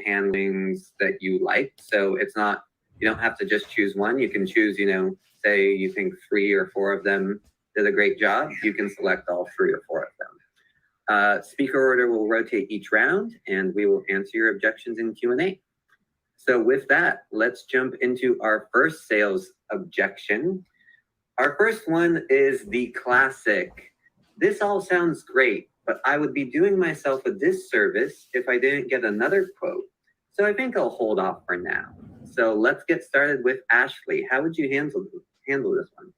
handlings that you like. So it's not, you don't have to just choose one. You can choose, say you think 3 or 4 of them did a great job. You can select all 3 or 4 of them. Speaker order will rotate each round, and we will answer your objections in Q&A. So with that, let's jump into our first sales objection. Our first one is the classic. This all sounds great, but I would be doing myself a disservice if I didn't get another quote. So I think I'll hold off for now. So let's get started with Ashleigh. How would you handle this one?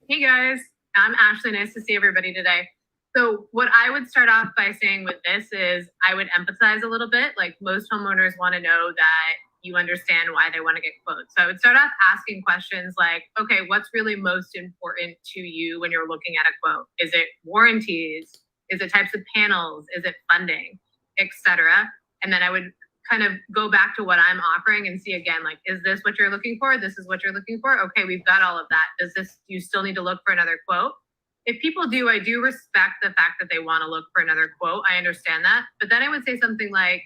Hey guys, I'm Ashleigh. Nice to see everybody today. So what I would start off by saying with this is I would empathize a little bit. Like most homeowners want to know that you understand why they want to get quotes. So I would start off asking questions like, okay, what's really most important to you when you're looking at a quote? Is it warranties? Is it types of panels? Is it funding, etc.? And then I would kind of go back to what I'm offering and see again, like, is this what you're looking for? This is what you're looking for? Okay, we've got all of that. Do you still need to look for another quote? If people do, I do respect the fact that they want to look for another quote. I understand that. But then I would say something like,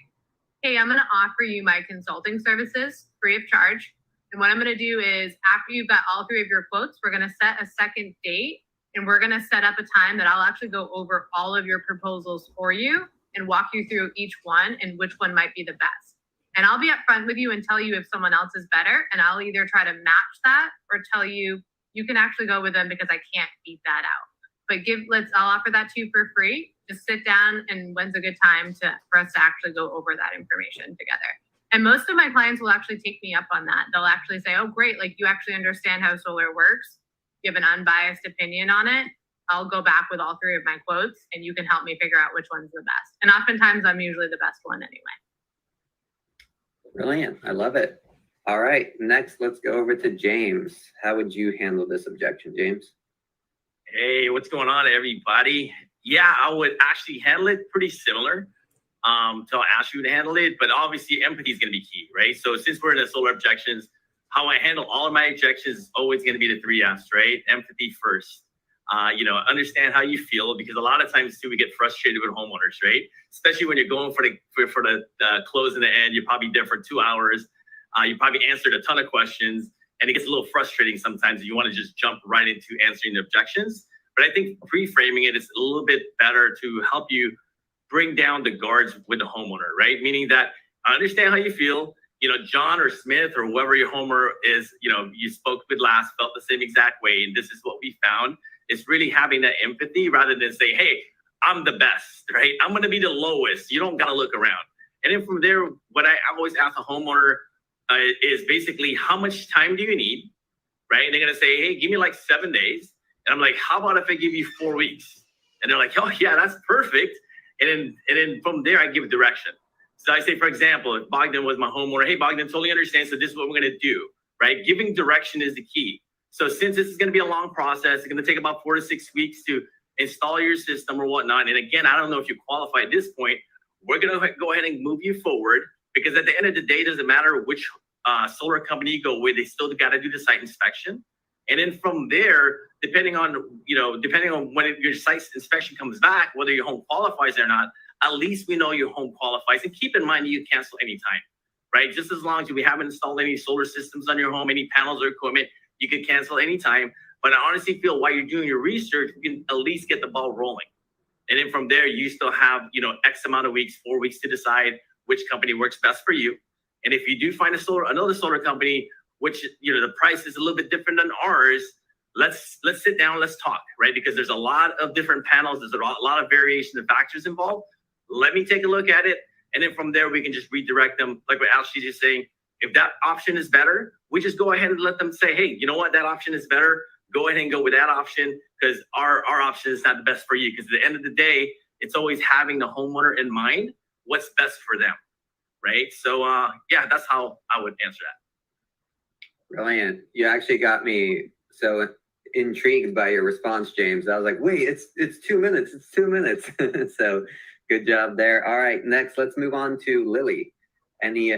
hey, I'm going to offer you my consulting services free of charge. And what I'm going to do is after you've got all 3 of your quotes, we're going to set a second date and we're going to set up a time that I'll actually go over all of your proposals for you and walk you through each one and which one might be the best. And I'll be upfront with you and tell you if someone else is better. And I'll either try to match that or tell you, you can actually go with them because I can't beat that out. But I'll offer that to you for free. Just sit down and when's a good time for us to actually go over that information together. And most of my clients will actually take me up on that. They'll actually say, oh, great. Like you actually understand how solar works. You have an unbiased opinion on it. I'll go back with all 3 of my quotes and you can help me figure out which one's the best. And oftentimes I'm usually the best one anyway. Brilliant. I love it. All right. Next, let's go over to James. How would you handle this objection, James? Hey, what's going on, everybody? Yeah, I would actually handle it pretty similar. So I'll ask you to handle it, but obviously empathy is going to be key, right? So since we're in the solar objections, how I handle all of my objections is always going to be the 3 F's, right? Empathy first. Understand how you feel, because a lot of times too we get frustrated with homeowners, right? Especially when you're going for the close in the end. You're probably there for 2 hours. You probably answered a ton of questions, and it gets a little frustrating sometimes. You want to just jump right into answering the objections. But I think pre-framing it is a little bit better to help you bring down the guards with the homeowner, right? Meaning that I understand how you feel. John or Smith or whoever your homeowner is, you spoke with last felt the same exact way, and this is what we found. It's really having that empathy rather than say, hey, I'm the best, right? I'm going to be the lowest. You don't got to look around. And then from there, what I always ask a homeowner is basically, how much time do you need, right? And they're going to say, hey, give me like 7 days. And I'm like, how about if I give you 4 weeks? And they're like, oh, yeah, that's perfect. And then from there, I give direction. So I say, for example, if Bogdan was my homeowner, hey, Bogdan, totally understand. So this is what we're going to do, right? Giving direction is the key. So since this is going to be a long process, it's going to take about 4 to 6 weeks to install your system or whatnot. And again, I don't know if you qualify at this point. We're going to go ahead and move you forward, because at the end of the day, it doesn't matter which solar company you go with, they still got to do the site inspection. And then from there, depending on when your site inspection comes back, whether your home qualifies or not, at least we know your home qualifies. And keep in mind, you cancel anytime, right? Just as long as we haven't installed any solar systems on your home, any panels or equipment, you can cancel anytime. But I honestly feel while you're doing your research, you can at least get the ball rolling. And then from there, you still have, X amount of weeks, 4 weeks to decide which company works best for you. And if you do find another solar company, which, the price is a little bit different than ours, let's sit down, let's talk, right? Because there's a lot of different panels. There's a lot of variation of factors involved. Let me take a look at it. And then from there, we can just redirect them. Like what Ashleigh is saying, if that option is better, we just go ahead and let them say, hey, you know what? That option is better. Go ahead and go with that option, because our option is not the best for you. Because at the end of the day, it's always having the homeowner in mind, what's best for them, right? So, yeah, that's how I would answer that. Brilliant. You actually got me so intrigued by your response, James. I was like, wait, it's 2 minutes. It's 2 minutes. So good job there. All right, next, let's move on to Lily. Any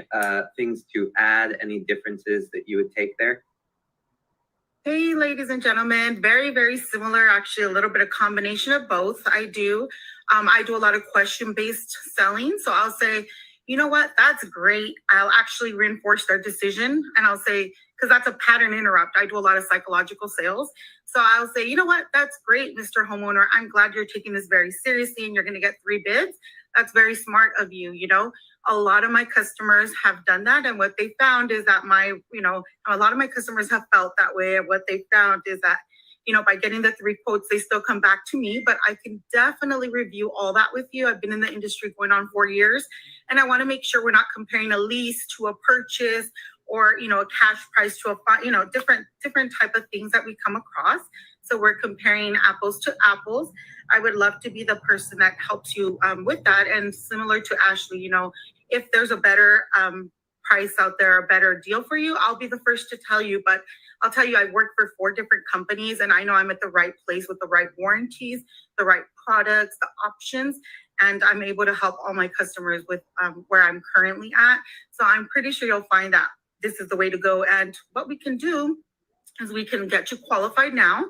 things to add, any differences that you would take there? Hey, ladies and gentlemen, very, very similar, actually a little bit of combination of both. I do a lot of question-based selling. So I'll say, you know what, that's great. I'll actually reinforce their decision and I'll say, because that's a pattern interrupt. I do a lot of psychological sales. So I'll say, you know what, that's great, Mr. Homeowner. I'm glad you're taking this very seriously and you're going to get 3 bids. That's very smart of you. You know, a lot of my customers have done that. And what they found is that a lot of my customers have felt that way. And what they found is that, by getting the 3 quotes, they still come back to me, but I can definitely review all that with you. I've been in the industry going on 4 years, and I want to make sure we're not comparing a lease to a purchase or, a cash price to a, different type of things that we come across. So we're comparing apples to apples. I would love to be the person that helps you with that. And similar to Ashleigh, if there's a better price out there, a better deal for you, I'll be the first to tell you. But I'll tell you, I work for 4 different companies and I know I'm at the right place with the right warranties, the right products, the options, and I'm able to help all my customers with where I'm currently at. So I'm pretty sure you'll find that this is the way to go. And what we can do is we can get you qualified now.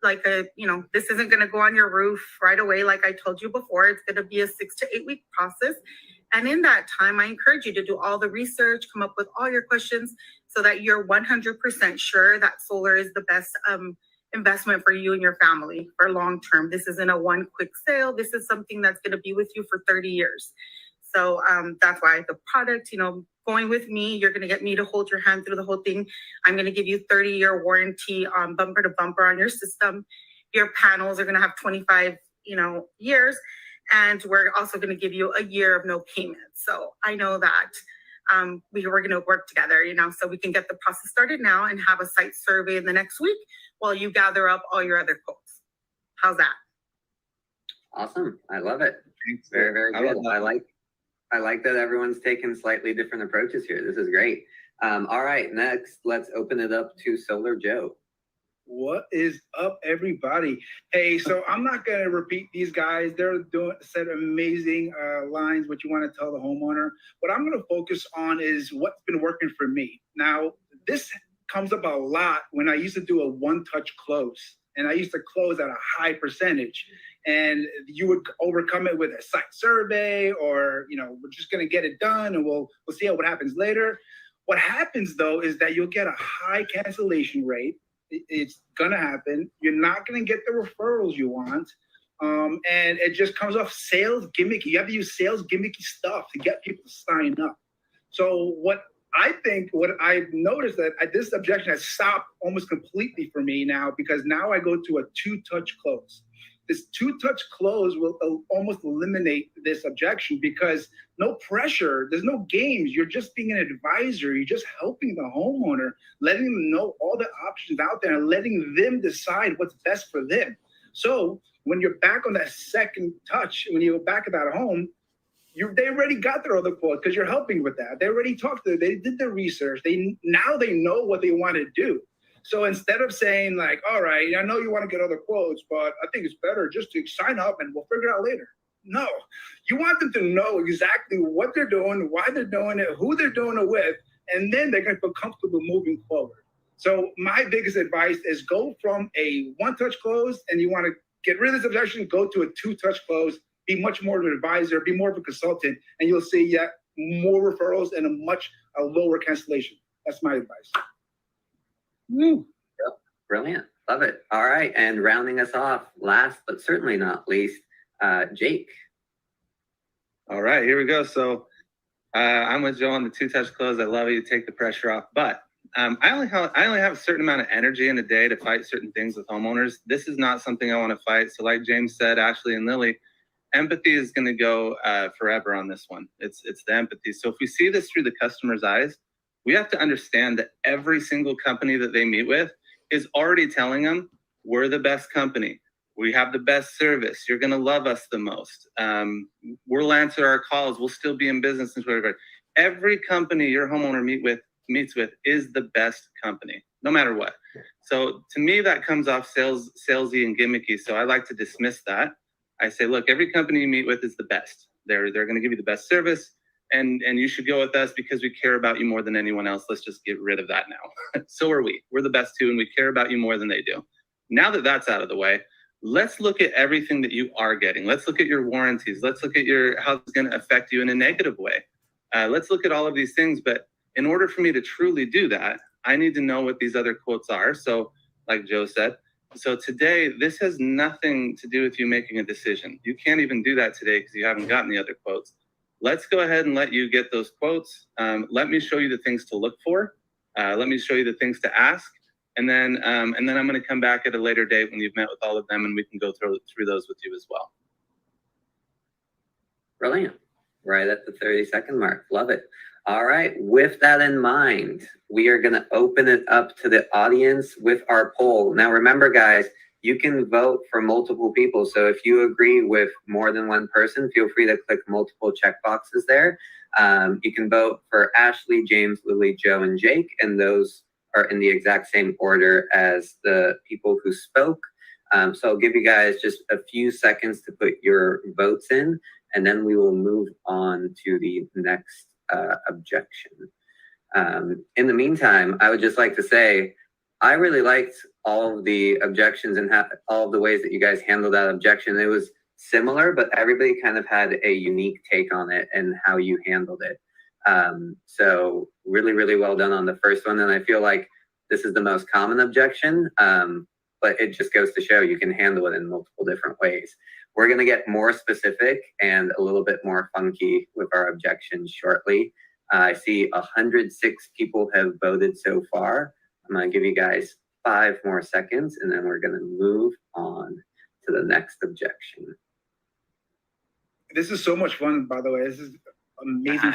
Like, this isn't going to go on your roof right away. Like I told you before, it's going to be a 6 to 8 week process. And in that time, I encourage you to do all the research, come up with all your questions so that you're 100% sure that solar is the best investment for you and your family for long term. This isn't a one quick sale. This is something that's going to be with you for 30 years. So that's why the product, going with me, you're going to get me to hold your hand through the whole thing. I'm going to give you 30-year warranty on bumper to bumper on your system. Your panels are going to have 25, years. And we're also going to give you a year of no payment. So I know that we're going to work together, so we can get the process started now and have a site survey in the next week while you gather up all your other quotes. How's that? Awesome. I love it. Very, very good. I like that everyone's taking slightly different approaches here. This is great. All right, next, let's open it up to Solar Joe. What is up, everybody? Hey, so I'm not going to repeat these guys. They're said amazing lines, what you want to tell the homeowner. What I'm going to focus on is what's been working for me. Now, this comes up a lot when I used to do a one-touch close, and I used to close at a high percentage. And you would overcome it with a site survey or, we're just going to get it done and we'll see what happens later. What happens, though, is that you'll get a high cancellation rate. It's going to happen. You're not going to get the referrals you want. And it just comes off sales gimmicky. You have to use sales gimmicky stuff to get people to sign up. So what I've noticed that this objection has stopped almost completely for me now, because now I go to a 2-touch close. This 2-touch close will almost eliminate this objection because no pressure, there's no games. You're just being an advisor. You're just helping the homeowner, letting them know all the options out there and letting them decide what's best for them. So when you're back on that second touch, when you're back at that home, they already got their other quotes because you're helping with that. They already talked to them. They did their research. Now they know what they want to do. So instead of saying like, all right, I know you want to get other quotes, but I think it's better just to sign up and we'll figure it out later. No, you want them to know exactly what they're doing, why they're doing it, who they're doing it with, and then they're going to feel comfortable moving forward. So my biggest advice is go from a 1-touch close and you want to get rid of this objection, go to a 2-touch close, be much more of an advisor, be more of a consultant, and you'll see more referrals and a lower cancellation. That's my advice. Woo. Yep. Brilliant. Love it. All right. And rounding us off, last but certainly not least, Jake. All right, here we go. So I'm with Joe on the 2-touch close. I love it. You take the pressure off. But I only have a certain amount of energy in a day to fight certain things with homeowners. This is not something I want to fight. So like James said, Ashleigh and Lily, empathy is going to go forever on this one. It's the empathy. So if we see this through the customer's eyes, we have to understand that every single company that they meet with is already telling them, we're the best company. We have the best service. You're going to love us the most. We'll answer our calls. We'll still be in business. And whatever. Every company your homeowner meets with is the best company, no matter what. So to me, that comes off salesy and gimmicky. So I like to dismiss that. I say, look, every company you meet with is the best. They're going to give you the best service. And you should go with us because we care about you more than anyone else. Let's just get rid of that now. So are we. We're the best too, and we care about you more than they do. Now that that's out of the way, let's look at everything that you are getting. Let's look at your warranties. Let's look at how it's going to affect you in a negative way. let's look at all of these things. But in order for me to truly do that, I need to know what these other quotes are. So like Joe said, so today, this has nothing to do with you making a decision. You can't even do that today because you haven't gotten the other quotes. Let's go ahead and let you get those quotes. Let me show you the things to look for. Let me show you the things to ask. And then I'm going to come back at a later date when you've met with all of them, and we can go through those with you as well. Brilliant. Right at the 30-second mark. Love it. All right. With that in mind, we are going to open it up to the audience with our poll. Now, remember, guys, you can vote for multiple people. So if you agree with more than one person, feel free to click multiple check boxes there. You can vote for Ashleigh, James, Lily, Joe, and Jake, and those are in the exact same order as the people who spoke. So I'll give you guys just a few seconds to put your votes in, and then we will move on to the next objection. In the meantime, I would just like to say, I really liked all of the objections and all of the ways that you guys handled that objection. It was similar, but everybody kind of had a unique take on it and how you handled it. So really, really well done on the first one. And I feel like this is the most common objection, but it just goes to show you can handle it in multiple different ways. We're going to get more specific and a little bit more funky with our objections shortly. I see 106 people have voted so far. I'm going to give you guys 5 more seconds, and then we're going to move on to the next objection. This is so much fun, by the way. This is amazing.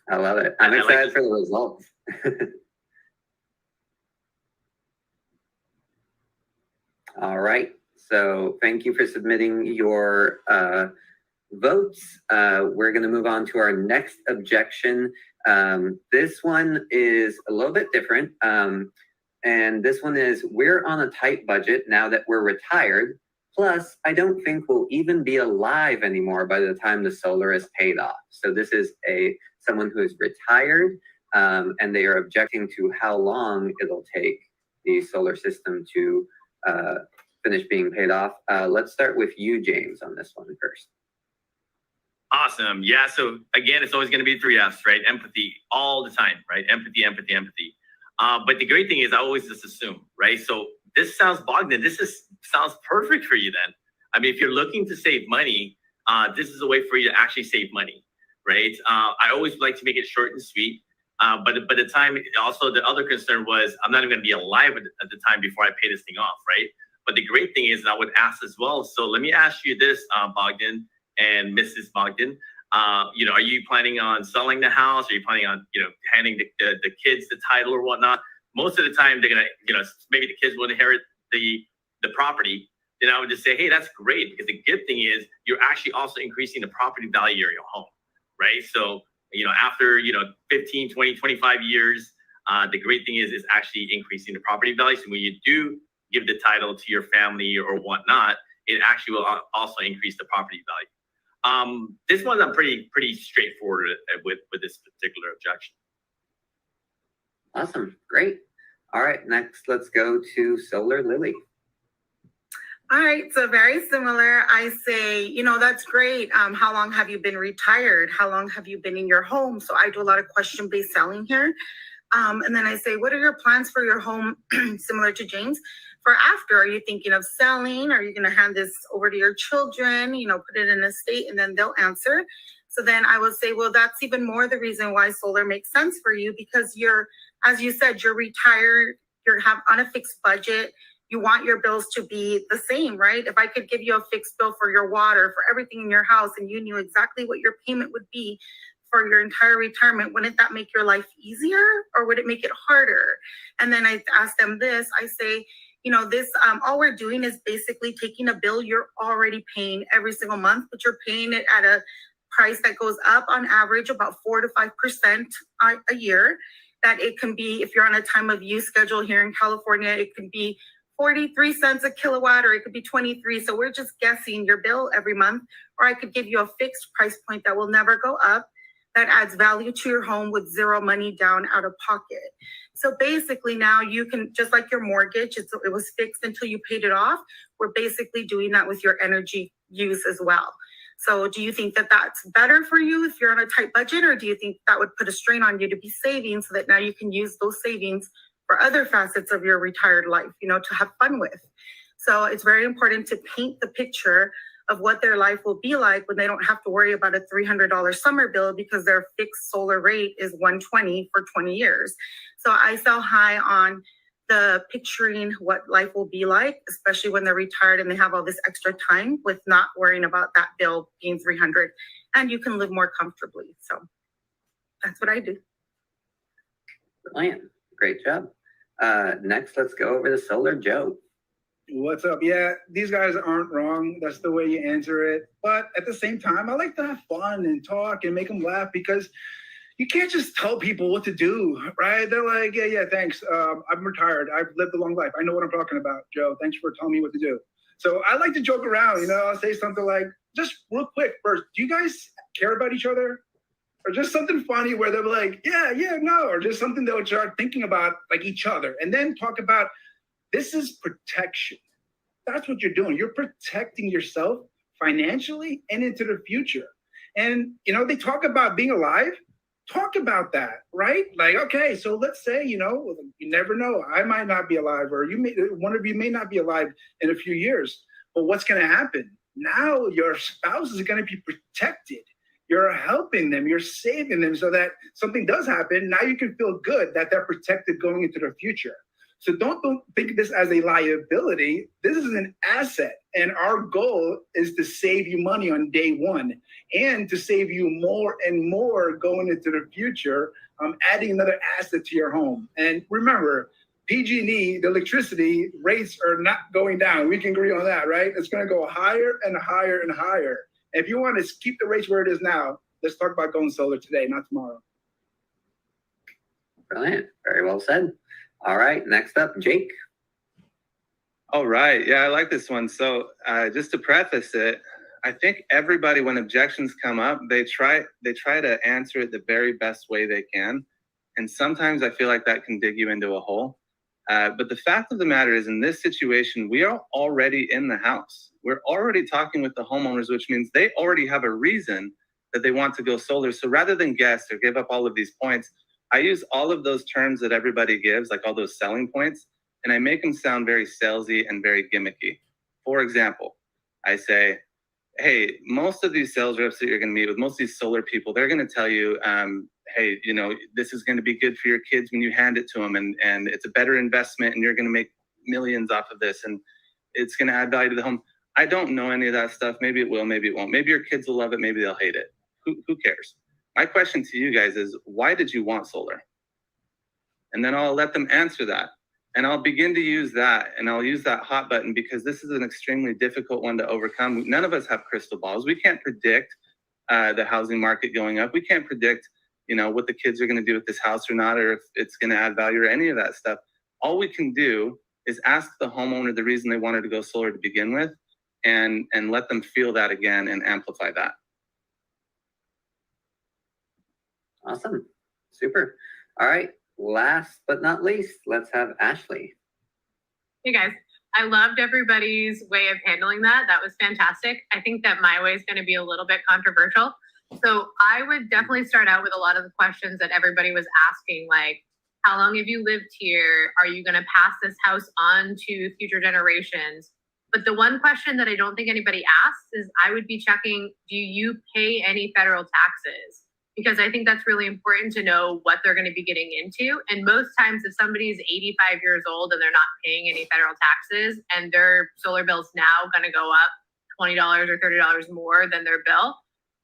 I love it. I'm excited for the results. All right. So thank you for submitting your votes. We're going to move on to our next objection. This one is a little bit different. And this one is, we're on a tight budget now that we're retired. Plus, I don't think we'll even be alive anymore by the time the solar is paid off. So this is someone who is retired, and they are objecting to how long it'll take the solar system to finish being paid off. Let's start with you, James, on this one first. Awesome. Yeah. So again, it's always going to be 3 F's, right? Empathy all the time, right? Empathy, empathy, empathy. But the great thing is I always just assume, right? So this sounds Bogdan. Sounds perfect for you then. I mean, if you're looking to save money, this is a way for you to actually save money, right? I always like to make it short and sweet. But the time, also the other concern was I'm not even going to be alive at the time before I pay this thing off, right? But the great thing is I would ask as well. So let me ask you this, Bogdan and Mrs. Bogdan. Are you planning on selling the house? Are you planning on, handing the kids the title or whatnot? Most of the time they're gonna, maybe the kids will inherit the property. Then I would just say, hey, that's great, because the good thing is you're actually also increasing the property value of your home, right? So, after 15, 20, 25 years, the great thing is actually increasing the property value. So when you do give the title to your family or whatnot, it actually will also increase the property value. This one I'm pretty straightforward with this particular objection. Awesome. Great. All right. Next, let's go to Solar Lily. All right, so very similar. I say, that's great. How long have you been retired? How long have you been in your home? So I do a lot of question-based selling here. And then I say, what are your plans for your home? Similar to James. For after, are you thinking of selling? Are you going to hand this over to your children, put it in a estate, and then they'll answer. So then I will say, well, that's even more the reason why solar makes sense for you, because as you said, you're retired, you have on a fixed budget. You want your bills to be the same, right? If I could give you a fixed bill for your water, for everything in your house, and you knew exactly what your payment would be for your entire retirement, wouldn't that make your life easier, or would it make it harder? And then I ask them this, I say, this, all we're doing is basically taking a bill you're already paying every single month, but you're paying it at a price that goes up on average about 4 to 5% a year. That it can be, if you're on a time of use schedule here in California, it can be 43 cents a kilowatt, or it could be 23. So we're just guessing your bill every month, or I could give you a fixed price point that will never go up, that adds value to your home with zero money down out of pocket. So basically now you can, just like your mortgage, it was fixed until you paid it off. We're basically doing that with your energy use as well. So do you think that that's better for you if you're on a tight budget, or do you think that would put a strain on you to be saving so that now you can use those savings for other facets of your retired life, to have fun with? So it's very important to paint the picture of what their life will be like when they don't have to worry about a $300 summer bill because their fixed solar rate is $120 for 20 years. So I sell high on the picturing what life will be like, especially when they're retired and they have all this extra time with not worrying about that bill being $300, and you can live more comfortably. So that's what I do. Brilliant. Great job. Next, let's go over to Solar Joe. What's up? Yeah, these guys aren't wrong. That's the way you answer it. But at the same time, I like to have fun and talk and make them laugh, because you can't just tell people what to do, right? They're like, yeah, thanks. I'm retired. I've lived a long life. I know what I'm talking about, Joe. Thanks for telling me what to do. So I like to joke around, I'll say something like, just real quick first, do you guys care about each other? Or just something funny where they're like, yeah, no, or just something they'll start thinking about like each other, and then talk about, this is protection. That's what you're doing. You're protecting yourself financially and into the future. And, they talk about being alive. Talk about that, right? Like, okay, so let's say, you never know. I might not be alive, or one of you may not be alive in a few years. But what's going to happen? Now your spouse is going to be protected. You're helping them. You're saving them so that something does happen. Now you can feel good that they're protected going into the future. So don't think of this as a liability. This is an asset. And our goal is to save you money on day one, and to save you more and more going into the future, adding another asset to your home. And remember, PG&E, the electricity rates are not going down. We can agree on that, right? It's going to go higher and higher and higher. If you want to keep the rates where it is now, let's talk about going solar today, not tomorrow. Brilliant. Very well said. All right, next up, Jake. All right. Yeah, I like this one. So just to preface it, I think everybody, when objections come up, they try to answer it the very best way they can. And sometimes I feel like that can dig you into a hole. But the fact of the matter is, in this situation, we are already in the house. We're already talking with the homeowners, which means they already have a reason that they want to go solar. So rather than guess or give up all of these points, I use all of those terms that everybody gives, like all those selling points, and I make them sound very salesy and very gimmicky. For example, I say, hey, most of these sales reps that you're going to meet with, most of these solar people, they're going to tell you, hey, this is going to be good for your kids when you hand it to them, and it's a better investment, and you're going to make millions off of this, and it's going to add value to the home. I don't know any of that stuff. Maybe it will, maybe it won't. Maybe your kids will love it, maybe they'll hate it. Who cares? My question to you guys is, why did you want solar? And then I'll let them answer that. And I'll begin to use that, and I'll use that hot button, because this is an extremely difficult one to overcome. None of us have crystal balls. We can't predict the housing market going up. We can't predict, what the kids are going to do with this house or not, or if it's going to add value or any of that stuff. All we can do is ask the homeowner the reason they wanted to go solar to begin with, and let them feel that again and amplify that. Awesome. Super. All right. Last but not least, let's have Ashleigh. Hey guys, I loved everybody's way of handling that. That was fantastic. I think that my way is going to be a little bit controversial. So I would definitely start out with a lot of the questions that everybody was asking, like, how long have you lived here? Are you going to pass this house on to future generations? But the one question that I don't think anybody asks is, I would be checking, do you pay any federal taxes? Because I think that's really important to know what they're going to be getting into. And most times, if somebody's 85 years old and they're not paying any federal taxes, and their solar bill's now going to go up $20 or $30 more than their bill,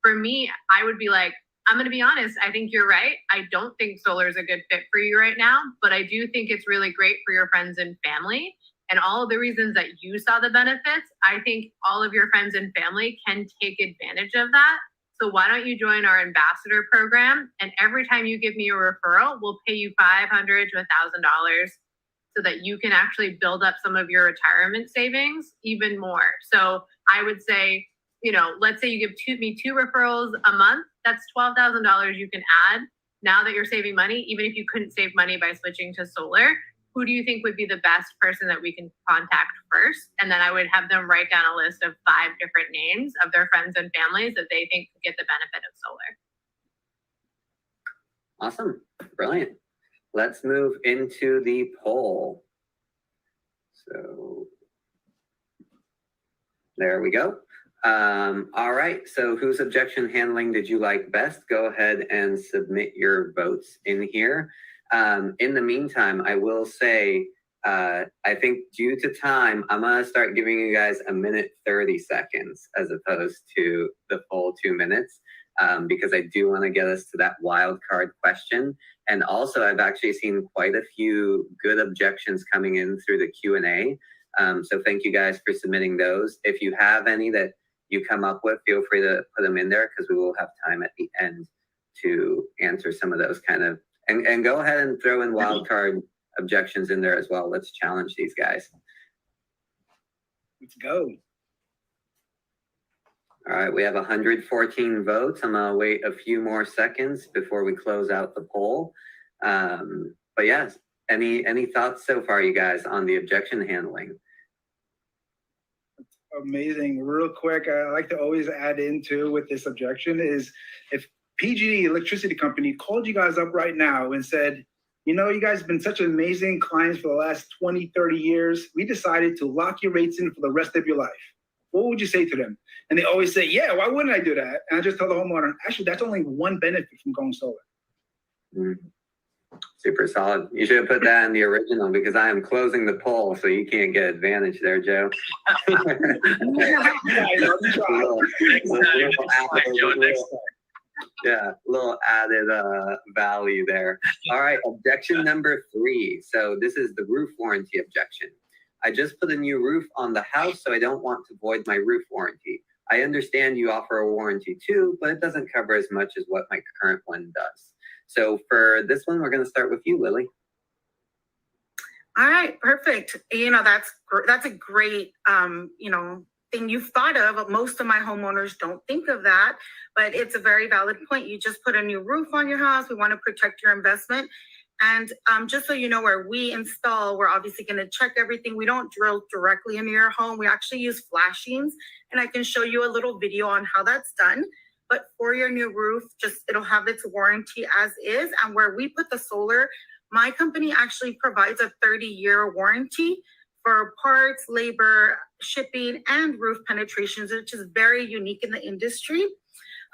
for me, I would be like, I'm going to be honest, I think you're right. I don't think solar is a good fit for you right now, but I do think it's really great for your friends and family. And all of the reasons that you saw the benefits, I think all of your friends and family can take advantage of that. So why don't you join our ambassador program? And every time you give me a referral, we'll pay you $500 to $1,000 so that you can actually build up some of your retirement savings even more. So I would say, let's say you give me two referrals a month, that's $12,000 you can add now that you're saving money, even if you couldn't save money by switching to solar. who do you think would be the best person that we can contact first? And then I would have them write down a list of 5 different names of their friends and families that they think could get the benefit of solar. Awesome. Brilliant. Let's move into the poll. So there we go. All right. So whose objection handling did you like best? Go ahead and submit your votes in here. In the meantime, I will say, I think due to time, I'm going to start giving you guys 1 minute 30 seconds as opposed to the full 2 minutes, because I do want to get us to that wild card question. And also, I've actually seen quite a few good objections coming in through the Q&A. So thank you guys for submitting those. If you have any that you come up with, feel free to put them in there because we will have time at the end to answer some of those kind of, and go ahead and throw in wild card objections in there as well. Let's challenge these guys. Let's go. All right, we have 114 votes. I'm gonna wait a few more seconds before we close out the poll. But yes, any thoughts so far, you guys, on the objection handling? Amazing. Real quick, I like to always add into with this objection is if PG Electricity Company called you guys up right now and said, you know, you guys have been such amazing clients for the last 20, 30 years. We decided to lock your rates in for the rest of your life. What would you say to them? And they always say, yeah, why wouldn't I do that? And I just tell the homeowner, actually, that's only one benefit from going solar. Super solid. You should have put that in the original because I am closing the poll, so you can't get advantage there, Joe. Yeah, a little added value there. All right, objection number 3. So this is the roof warranty objection. I just put a new roof on the house, so I don't want to void my roof warranty. I understand you offer a warranty too, but it doesn't cover as much as what my current one does. So for this one, we're going to start with you, Lily. All right, perfect. You know, that's a great, you know, thing you've thought of. Most of my homeowners don't think of that, but it's a very valid point. You just put a new roof on your house. We want to protect your investment. And just so you know, where we install, we're obviously going to check everything. We don't drill directly into your home. We actually use flashings, and I can show you a little video on how that's done. But for your new roof, it'll have its warranty as is. And where we put the solar, my company actually provides a 30-year warranty for parts, labor, shipping, and roof penetrations, which is very unique in the industry.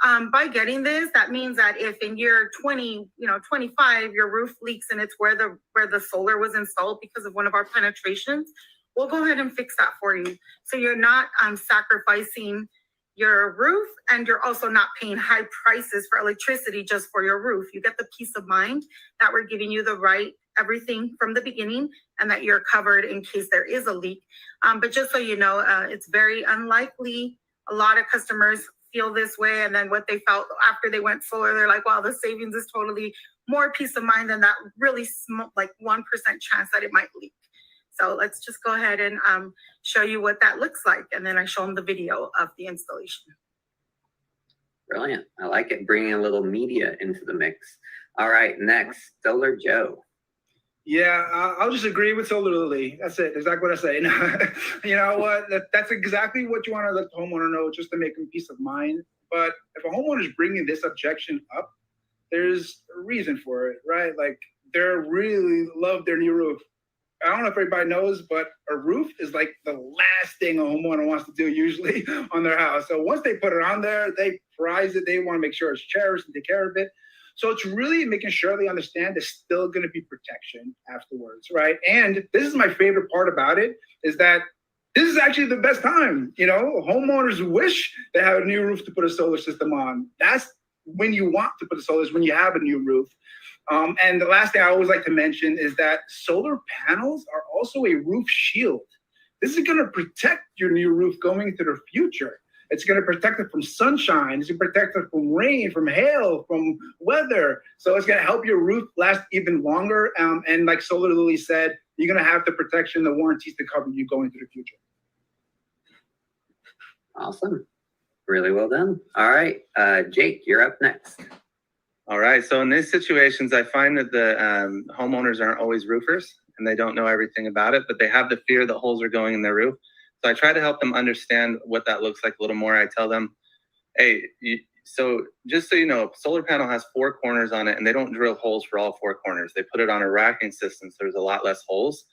By getting this, that means that if in year 20, 25, your roof leaks and it's where the solar was installed because of one of our penetrations, we'll go ahead and fix that for you. So you're not sacrificing your roof, and you're also not paying high prices for electricity just for your roof. You get the peace of mind that we're giving you the right everything from the beginning and that you're covered in case there is a leak. But just so you know, it's very unlikely. A lot of customers feel this way, and then what they felt after they went solar, they're like, wow, the savings is totally more peace of mind than that really small, like 1% chance that it might leak. So let's just go ahead and show you what that looks like. And then I show them the video of the installation. Brilliant. I like it, bringing a little media into the mix. All right, next, Solar Joe. Yeah, I'll just agree with Solar Lily. That's it. Exactly what I say. You know what? That's exactly what you want to let the homeowner know, just to make them peace of mind. But if a homeowner is bringing this objection up, there's a reason for it, right? Like, they really love their new roof. I don't know if everybody knows, but a roof is like the last thing a homeowner wants to do usually on their house. So once they put it on there, they prize it. They want to make sure it's cherished and take care of it. So it's really making sure they understand there's still going to be protection afterwards, right? And this is my favorite part about it, is that this is actually the best time. You know, homeowners wish they have a new roof to put a solar system on. That's when you want to put a solar, is when you have a new roof. And the last thing I always like to mention is that solar panels are also a roof shield. This is going to protect your new roof going into the future. It's going to protect it from sunshine. It's going to protect it from rain, from hail, from weather. So it's going to help your roof last even longer. And like Solar Lily said, you're going to have the protection, the warranties to cover you going into the future. Awesome. Really well done. All right, Jake, you're up next. All right. So in these situations, I find that the homeowners aren't always roofers. and they don't know everything about it, but they have the fear that holes are going in their roof. So I try to help them understand what that looks like a little more. I tell them, hey, so just so you know, a solar panel has 4 corners on it, and they don't drill holes for all 4 corners. They put it on a racking system, so there's a lot less holes.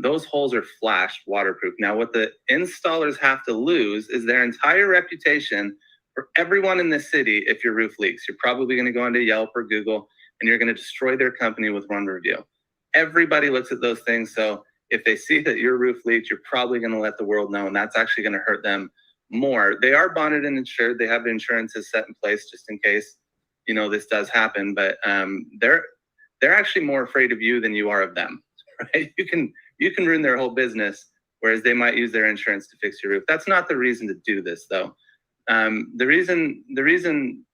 Those holes are flash waterproof. Now, what the installers have to lose is their entire reputation for everyone in this city. If your roof leaks, you're probably going to go into Yelp or Google, and you're going to destroy their company with one review. Everybody looks at those things. So if they see that your roof leaks, you're probably going to let the world know, and that's actually going to hurt them more. They are bonded and insured. They have insurances set in place just in case, you know, this does happen. But they're actually more afraid of you than you are of them, right? You can ruin their whole business, whereas they might use their insurance to fix your roof. That's not the reason to do this, though. The reason,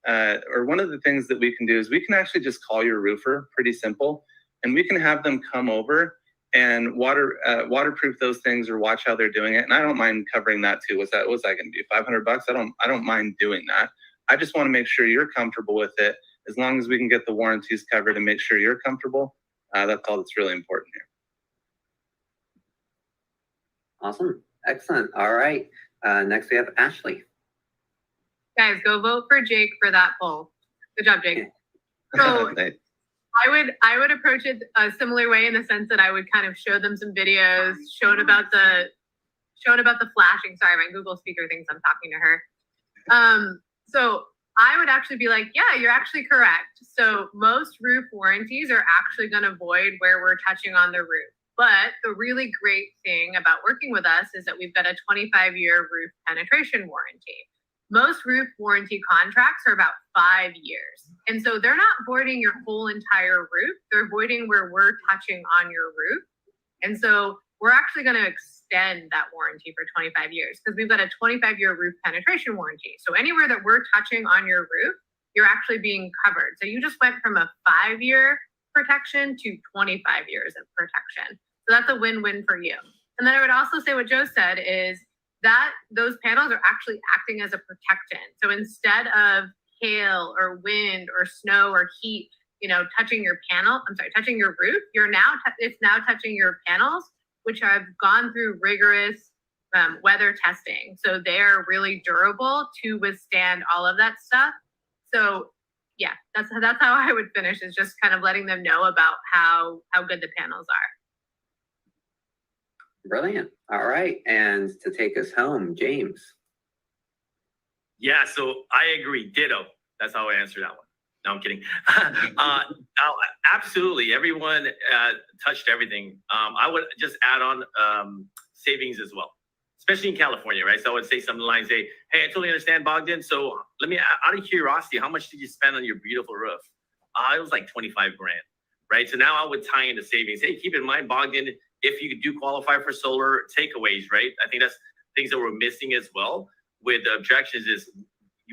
or one of the things that we can do is we can actually just call your roofer, pretty simple, and we can have them come over and waterproof those things or watch how they're doing it. And I don't mind covering that too. What's that gonna do? $500? I don't mind doing that. I just want to make sure you're comfortable with it. As long as we can get the warranties covered and make sure you're comfortable, that's all that's really important here. Awesome. Excellent. All right. Next we have Ashleigh. Guys, go vote for Jake for that poll. Good job, Jake. So I would approach it a similar way in the sense that I would kind of show them some videos, show it about the flashing. Sorry, my Google speaker thinks I'm talking to her. So I would actually be like, yeah, you're actually correct. So most roof warranties are actually going to void where we're touching on the roof. But the really great thing about working with us is that we've got a 25-year roof penetration warranty. Most roof warranty contracts are about 5 years. And so they're not voiding your whole entire roof. They're voiding where we're touching on your roof. And so we're actually going to extend that warranty for 25 years because we've got a 25-year roof penetration warranty. So anywhere that we're touching on your roof, you're actually being covered. So you just went from a 5-year protection to 25 years of protection. So that's a win-win for you. And then I would also say what Joe said is that those panels are actually acting as a protectant. So instead of hail or wind or snow or heat, touching your roof, it's now touching your panels, which have gone through rigorous weather testing. So they're really durable to withstand all of that stuff. So yeah, that's how I would finish, is just kind of letting them know about how good the panels are. Brilliant. All right. And to take us home, James. Yeah, so I agree. Ditto. That's how I answer that one. No, I'm kidding. Absolutely. Everyone touched everything. I would just add on savings as well, especially in California, right? So I would say something like, hey, I totally understand, Bogdan. So let me, out of curiosity, how much did you spend on your beautiful roof? It was like 25 grand, right? So now I would tie into savings. Hey, keep in mind, Bogdan, if you do qualify for solar takeaways, right? I think that's things that we're missing as well with the objections is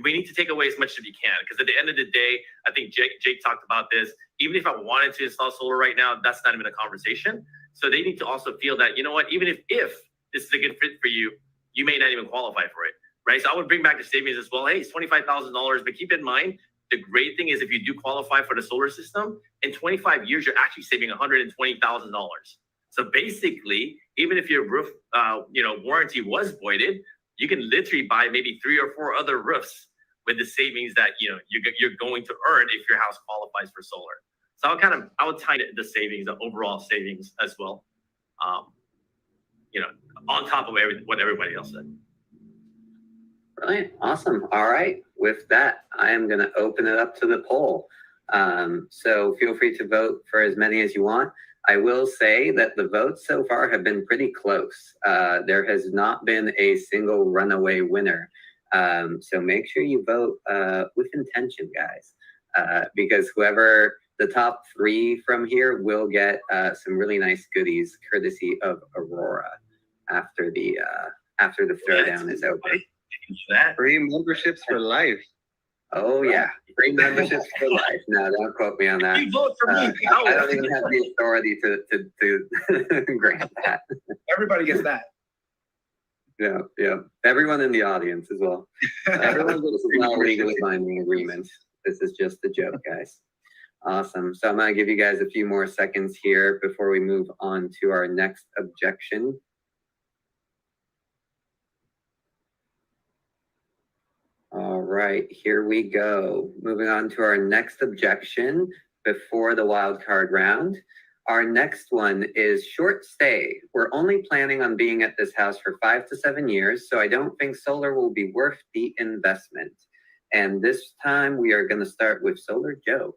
we need to take away as much as we can. Because at the end of the day, I think Jake talked about this. Even if I wanted to install solar right now, that's not even a conversation. So they need to also feel that, you know what, even if this is a good fit for you, you may not even qualify for it, right? So I would bring back the savings as well. Hey, it's $25,000, but keep in mind, the great thing is if you do qualify for the solar system, in 25 years, you're actually saving $120,000. So basically, even if your roof, warranty was voided, you can literally buy maybe 3 or 4 other roofs with the savings that you're going to earn if your house qualifies for solar. So I would tie the savings, the overall savings as well. On top of what everybody else said. Brilliant. Awesome. All right. With that, I am going to open it up to the poll. So feel free to vote for as many as you want. I will say that the votes so far have been pretty close. There has not been a single runaway winner. So make sure you vote with intention, guys, because whoever the top 3 from here will get some really nice goodies courtesy of Aurora after the throwdown is over. Free memberships for life. Oh yeah, free memberships for life. No, don't quote me on that. You vote for me. I don't even have the authority to grant that. Everybody gets that. Yeah. Everyone in the audience as well. Everyone, this is not legally binding agreement. This is just a joke, guys. Awesome. So I'm going to give you guys a few more seconds here before we move on to our next objection. All right, here we go. Moving on to our next objection before the wild card round. Our next one is short stay. We're only planning on being at this house for 5 to 7 years, so I don't think solar will be worth the investment. And this time we are going to start with Solar Joe.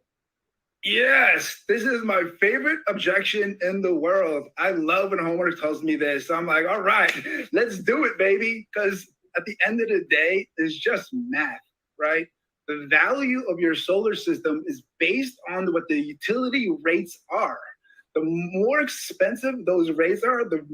Yes, this is my favorite objection in the world. I love when a homeowner tells me this. I'm like, all right, let's do it, baby. Because at the end of the day, it's just math, right? The value of your solar system is based on what the utility rates are. The more expensive those rates are, the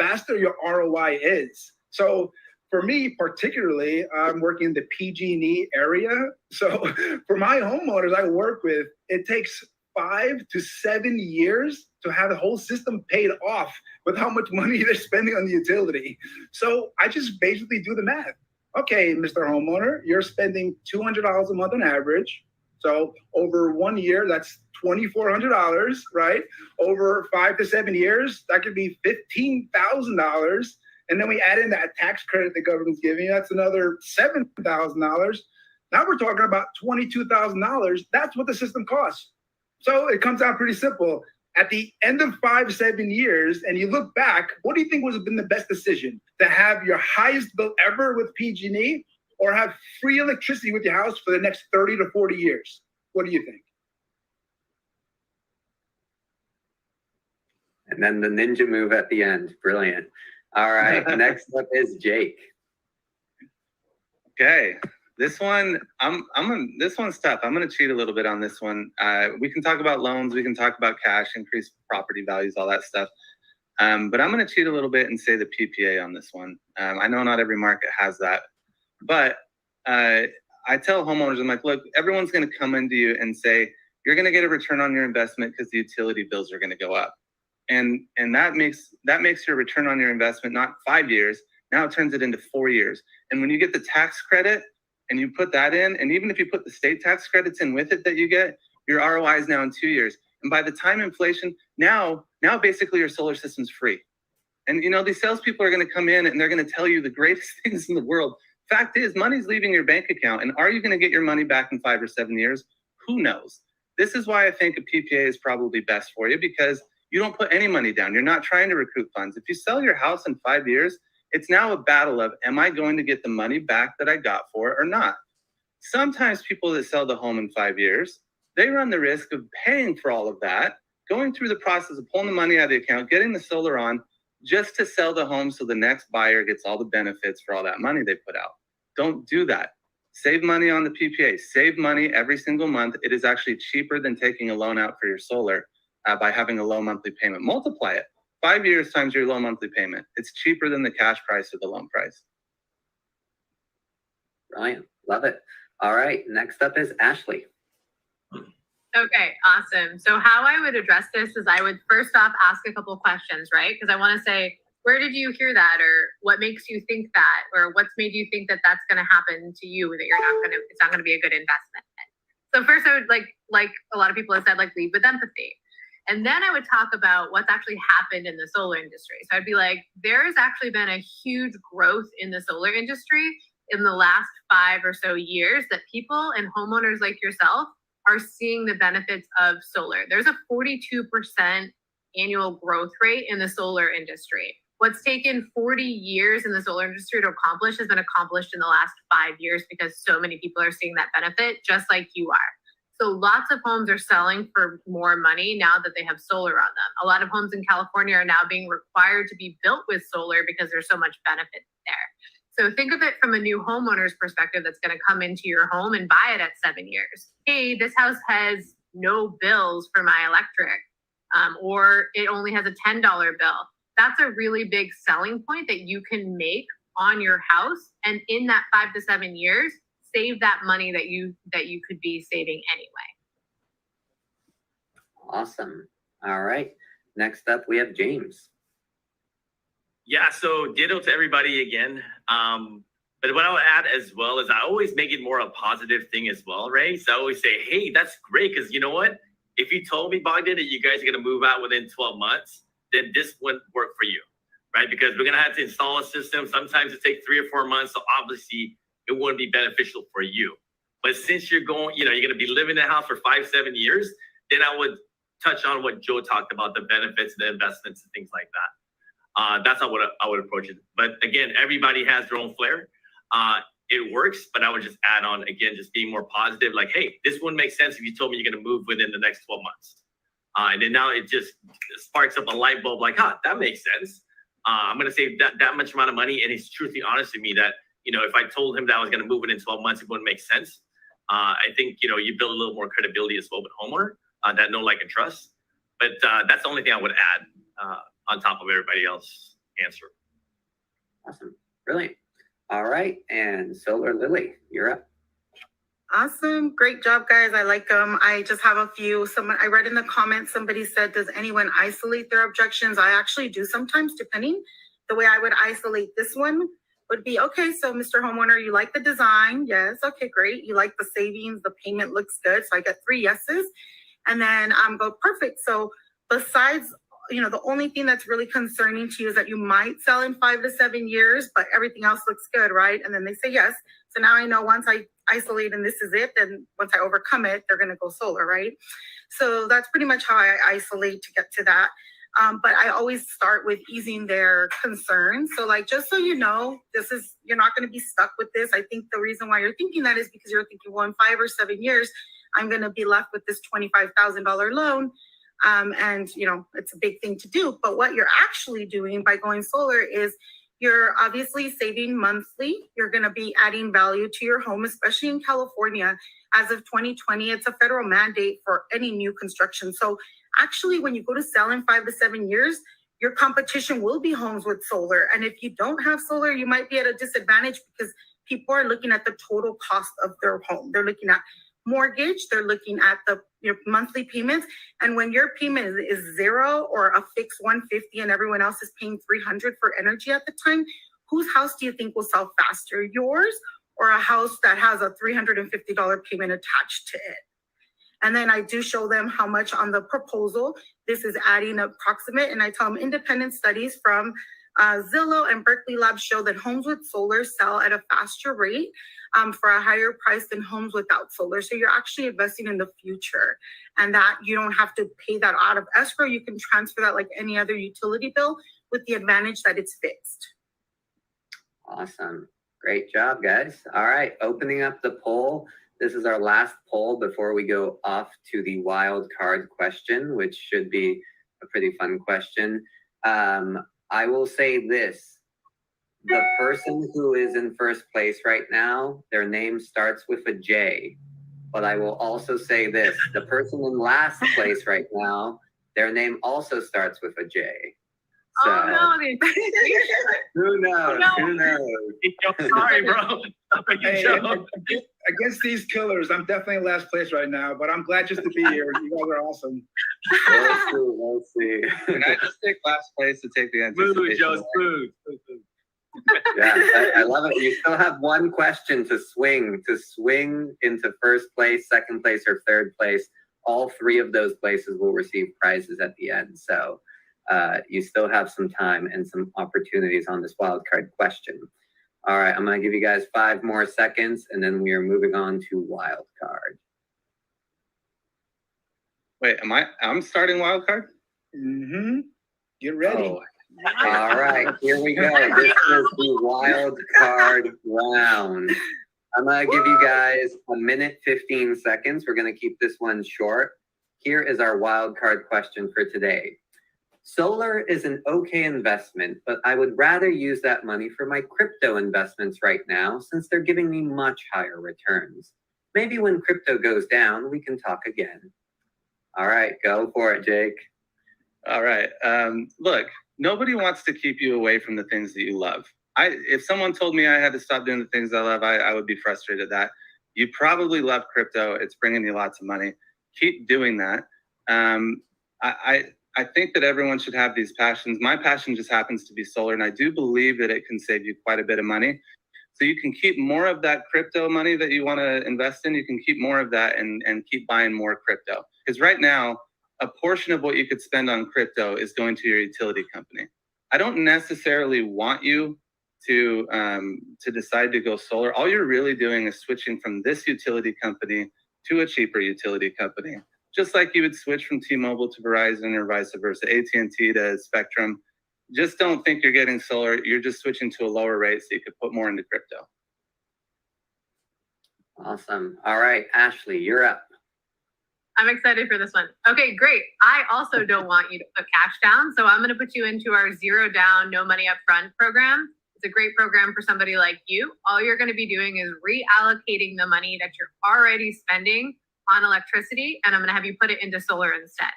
faster your ROI is. So for me, particularly, I'm working in the PG&E area. So for my homeowners I work with, it takes 5 to 7 years to have the whole system paid off with how much money they're spending on the utility. So I just basically do the math. Okay, Mr. Homeowner, you're spending $200 a month on average. So over 1 year, that's $2,400, right? Over 5 to 7 years, that could be $15,000. And then we add in that tax credit the government's giving you, that's another $7,000. Now we're talking about $22,000. That's what the system costs. So it comes out pretty simple. At the end of 5, 7 years, and you look back, what do you think would have been the best decision? To have your highest bill ever with PG&E, or have free electricity with your house for the next 30 to 40 years? What do you think? And then the ninja move at the end. Brilliant. All right, next up is Jake. Okay, this one, this one's tough. I'm gonna cheat a little bit on this one. We can talk about loans, we can talk about cash, increased property values, all that stuff. But I'm gonna cheat a little bit and say the PPA on this one. I know not every market has that, but I tell homeowners, I'm like, look, everyone's gonna come into you and say, you're gonna get a return on your investment because the utility bills are gonna go up. And that makes your return on your investment not 5 years, now it turns it into 4 years. And when you get the tax credit and you put that in, and even if you put the state tax credits in with it that you get, your ROI is now in 2 years. And by the time inflation, now basically your solar system's free. And you know, these salespeople are gonna come in and they're gonna tell you the greatest things in the world. Fact is, money's leaving your bank account. And are you gonna get your money back in 5 or 7 years? Who knows? This is why I think a PPA is probably best for you, because you don't put any money down. You're not trying to recoup funds. If you sell your house in 5 years, it's now a battle of, am I going to get the money back that I got for it or not? Sometimes people that sell the home in 5 years, they run the risk of paying for all of that, going through the process of pulling the money out of the account, getting the solar on, just to sell the home so the next buyer gets all the benefits for all that money they put out. Don't do that. Save money on the PPA. Save money every single month. It is actually cheaper than taking a loan out for your solar. By having a low monthly payment. Multiply it. 5 years times your low monthly payment. It's cheaper than the cash price or the loan price. Brilliant. Love it. All right, next up is Ashleigh. Okay, awesome. So how I would address this is I would first off ask a couple of questions, right? Because I want to say, where did you hear that? Or what makes you think that? Or what's made you think that that's going to happen to you, that it's not going to be a good investment? So first I would like a lot of people have said, like, lead with empathy. And then I would talk about what's actually happened in the solar industry. So I'd be like, there has actually been a huge growth in the solar industry in the last 5 or so years that people and homeowners like yourself are seeing the benefits of solar. There's a 42% annual growth rate in the solar industry. What's taken 40 years in the solar industry to accomplish has been accomplished in the last 5 years because so many people are seeing that benefit, just like you are. So lots of homes are selling for more money now that they have solar on them. A lot of homes in California are now being required to be built with solar because there's so much benefit there. So think of it from a new homeowner's perspective that's going to come into your home and buy it at 7 years. Hey, this house has no bills for my electric, or it only has a $10 bill. That's a really big selling point that you can make on your house. And in that 5 to 7 years, save that money that you could be saving anyway. Awesome. All right. Next up, we have James. Yeah, so ditto to everybody again. But what I'll add as well is I always make it more a positive thing as well, right? So I always say, hey, that's great, because you know what? If you told me, Bogdan, that you guys are gonna move out within 12 months, then this wouldn't work for you, right? Because we're gonna have to install a system. Sometimes it takes 3 or 4 months, so obviously it wouldn't be beneficial for you. But since you're going, you're gonna be living in the house for 5-7 years, then I would touch on what Joe talked about, the benefits, the investments, and things like that. That's how I would approach it. But again, everybody has their own flair. It works, but I would just add on, again, just being more positive. Like, hey, this wouldn't make sense if you told me you're going to move within the next 12 months. And then now it just sparks up a light bulb like, that makes sense. I'm going to save that much amount of money. And he's truthfully honest with me that, if I told him that I was going to move within 12 months, it wouldn't make sense. I think, you build a little more credibility as well with homeowner, that know, like, and trust. But that's the only thing I would add on top of everybody else's answer. Awesome. Brilliant. All right. And Solar Lily, you're up. Awesome. Great job, guys. I like them. I just have a few. I read in the comments, somebody said, does anyone isolate their objections? I actually do sometimes, depending. The way I would isolate this one would be, okay, so Mr. Homeowner, you like the design. Yes. Okay, great. You like the savings. The payment looks good. So I get 3 yeses. And then go, perfect. So besides, the only thing that's really concerning to you is that you might sell in 5 to 7 years, but everything else looks good, right? And then they say yes. So now I know once I isolate and this is it, then once I overcome it, they're going to go solar, right? So that's pretty much how I isolate to get to that. But I always start with easing their concerns. So like, just so you know, you're not going to be stuck with this. I think the reason why you're thinking that is because you're thinking, well, in 5 or 7 years, I'm going to be left with this $25,000 loan. And it's a big thing to do, but what you're actually doing by going solar is you're obviously saving monthly. You're going to be adding value to your home, especially in California. As of 2020, it's a federal mandate for any new construction. So actually, when you go to sell in 5 to 7 years, your competition will be homes with solar. And if you don't have solar, you might be at a disadvantage because people are looking at the total cost of their home. They're looking at mortgage, they're looking at your monthly payments. And when your payment is 0 or a fixed 150 and everyone else is paying 300 for energy at the time, whose house do you think will sell faster, yours or a house that has a $350 payment attached to it? And then I do show them how much on the proposal. This is adding approximate, and I tell them independent studies from Zillow and Berkeley Labs show that homes with solar sell at a faster rate for a higher price than homes without solar. So you're actually investing in the future, and that you don't have to pay that out of escrow. You can transfer that like any other utility bill with the advantage that it's fixed. Awesome. Great job, guys. All right. Opening up the poll. This is our last poll before we go off to the wild card question, which should be a pretty fun question. I will say this. The person who is in first place right now, their name starts with a J. But I will also say this. The person in last place right now, their name also starts with a J. So, Oh no! who knows? No. Who knows? Sorry, bro. Hey, against these killers, I'm definitely in last place right now, but I'm glad just to be here. You guys are awesome. We'll see. Can I just take last place to take the Food, anticipation Joe. away? Food. Yeah, I love it. You still have one question to swing into first place, second place, or third place. All 3 of those places will receive prizes at the end. So you still have some time and some opportunities on this wildcard question. All right, I'm going to give you guys 5 more seconds, and then we are moving on to wildcard. Wait, I'm starting wild card? Mm-hmm. Get ready. Oh, All right, here we go. This is the wild card round. I'm going to give you guys 1 minute, 15 seconds. We're going to keep this one short. Here is our wild card question for today. Solar is an okay investment, but I would rather use that money for my crypto investments right now since they're giving me much higher returns. Maybe when crypto goes down, we can talk again. All right, go for it, Jake. all right. Look, nobody wants to keep you away from the things that you love. If someone told me I had to stop doing the things I love, I would be frustrated at that. You probably love crypto. It's bringing you lots of money. Keep doing that. I think that everyone should have these passions. My passion just happens to be solar, and I do believe that it can save you quite a bit of money. So you can keep more of that crypto money that you want to invest in. You can keep more of that and keep buying more crypto. Because right now, a portion of what you could spend on crypto is going to your utility company. I don't necessarily want you to decide to go solar. All you're really doing is switching from this utility company to a cheaper utility company, just like you would switch from T-Mobile to Verizon or vice versa, AT&T to Spectrum. Just don't think you're getting solar. You're just switching to a lower rate so you could put more into crypto. Awesome. All right, Ashleigh, you're up. I'm excited for this one. Okay, great. I also don't want you to put cash down, so I'm going to put you into our zero down, no money up front program. It's a great program for somebody like you. All you're going to be doing is reallocating the money that you're already spending on electricity, and I'm going to have you put it into solar instead.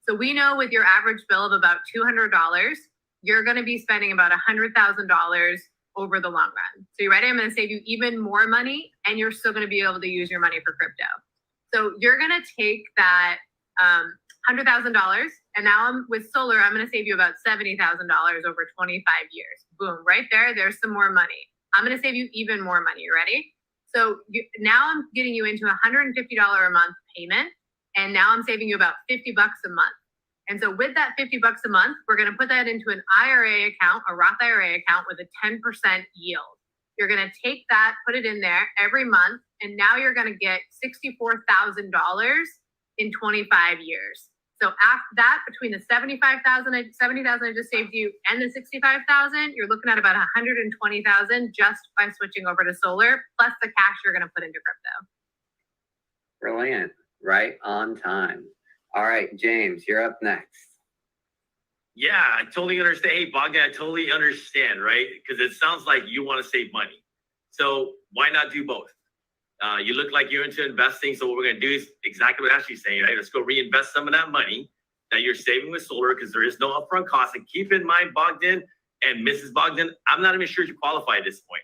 So we know with your average bill of about $200, you're going to be spending about $100,000 over the long run. So you ready? I'm going to save you even more money, and you're still going to be able to use your money for crypto. So you're going to take that $100,000, and now with solar, I'm going to save you about $70,000 over 25 years. Boom, right there. There's some more money. I'm going to save you even more money. You ready? So now I'm getting you into a $150 a month payment, and now I'm saving you about $50 a month. And so with that $50 a month, we're going to put that into an IRA account, a Roth IRA account with a 10% yield. You're going to take that, put it in there every month, and now you're going to get $64,000 in 25 years. So after that, between the $70,000 I just saved you and the $65,000, you're looking at about $120,000 just by switching over to solar, plus the cash you're going to put into crypto. Brilliant. Right on time. All right, James, you're up next. Yeah, I totally understand. Hey, Bogdan, I totally understand, right? Because it sounds like you want to save money. So why not do both? You look like you're into investing. So what we're going to do is exactly what Ashleigh's saying, right? Let's go reinvest some of that money that you're saving with solar because there is no upfront cost. And keep in mind, Bogdan and Mrs. Bogdan, I'm not even sure you qualify at this point.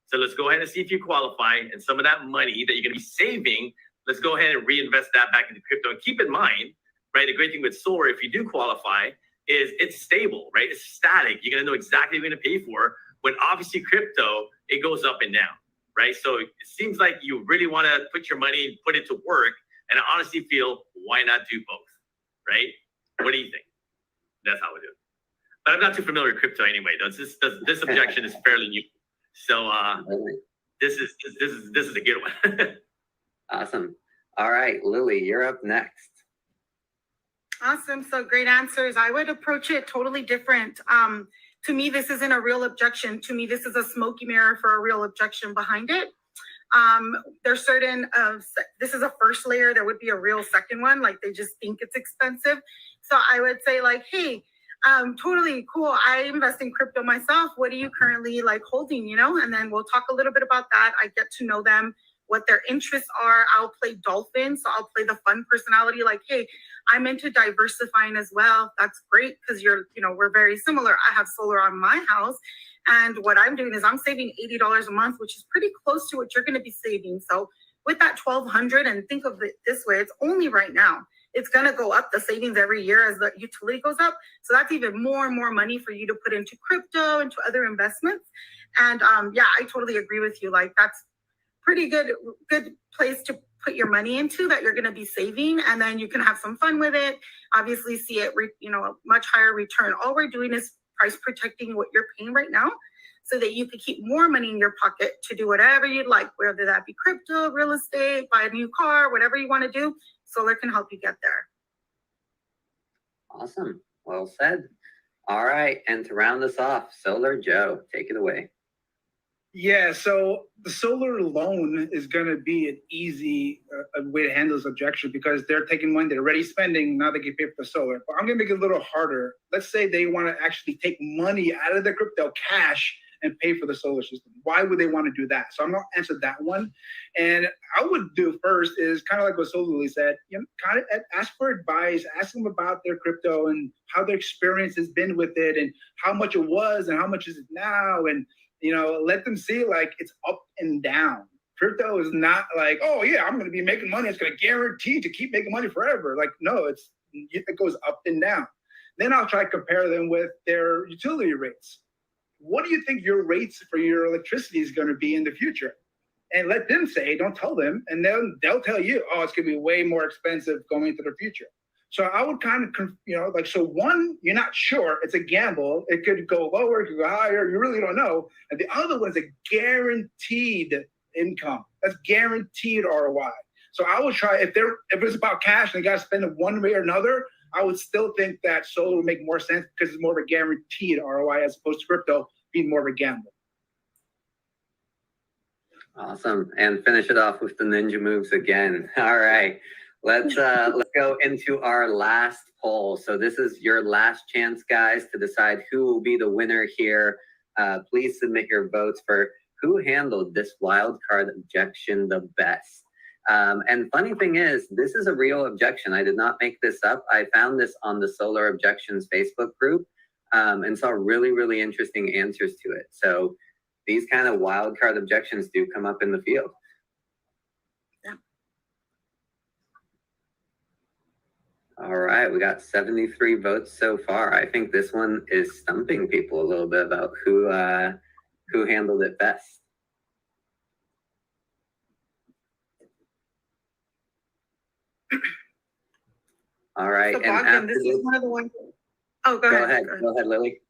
So let's go ahead and see if you qualify. And some of that money that you're going to be saving, let's go ahead and reinvest that back into crypto. And keep in mind, right, the great thing with solar, if you do qualify, is it's stable, right? It's static. You're going to know exactly what you're going to pay for. When obviously crypto, it goes up and down, right? So it seems like you really want to put your money and put it to work. And I honestly feel, why not do both, right? What do you think? That's how we do it. But I'm not too familiar with crypto anyway. This objection is fairly new. So this is a good one. Awesome. All right, Lily, you're up next. Awesome. So great answers. I would approach it totally different. To me, this isn't a real objection. To me, this is a smoky mirror for a real objection behind it. There's certain, this is a first layer. There would be a real second one. Like they just think it's expensive. So I would say like, hey, totally cool. I invest in crypto myself. What are you currently like holding, you know? And then we'll talk a little bit about that. I get to know them, what their interests are. I'll play dolphin. So I'll play the fun personality. Like, hey, I'm into diversifying as well. That's great because we're very similar. I have solar on my house. And what I'm doing is I'm saving $80 a month, which is pretty close to what you're going to be saving. So with that $1,200, and think of it this way, it's only right now. It's going to go up, the savings every year as the utility goes up. So that's even more and more money for you to put into crypto, into other investments. And yeah, I totally agree with you. Like that's pretty good place to put your money into that you're going to be saving, and then you can have some fun with it. Obviously see it, a much higher return. All we're doing is price protecting what you're paying right now so that you could keep more money in your pocket to do whatever you'd like, whether that be crypto, real estate, buy a new car, whatever you want to do. Solar can help you get there. Awesome. Well said. All right. And to round us off, Solar Joe, take it away. Yeah, so the solar loan is going to be an easy way to handle this objection because they're taking money they're already spending. Now they can pay for the solar. But I'm going to make it a little harder. Let's say they want to actually take money out of the crypto cash and pay for the solar system. Why would they want to do that? So I'm going to answer that one. And I would do first is kind of like what Solar said, kind of ask for advice, ask them about their crypto and how their experience has been with it and how much it was and how much is it now. And let them see like it's up and down. Crypto is not like, oh yeah, I'm going to be making money. It's going to guarantee to keep making money forever. Like, no, it goes up and down. Then I'll try to compare them with their utility rates. What do you think your rates for your electricity is going to be in the future? and let them say, don't tell them, and they'll tell you, oh, it's gonna be way more expensive going into the future. So I would kind of, like, so one, you're not sure, it's a gamble. It could go lower, it could go higher, you really don't know. And the other one is a guaranteed income. That's guaranteed ROI. So I would try, if it's about cash and they got to spend it one way or another, I would still think that solar would make more sense because it's more of a guaranteed ROI as opposed to crypto being more of a gamble. Awesome. And finish it off with the ninja moves again. All right. Let's go into our last poll. So this is your last chance, guys, to decide who will be the winner here. Please submit your votes for who handled this wild card objection the best. And funny thing is, this is a real objection. I did not make this up. I found this on the Solar Objections Facebook group and saw really, really interesting answers to it. So these kind of wild card objections do come up in the field. All right, we got 73 votes so far. I think this one is stumping people a little bit about who handled it best. All right, So and Bogdan, after this this, is one of the ones. Oh, go ahead, Lily.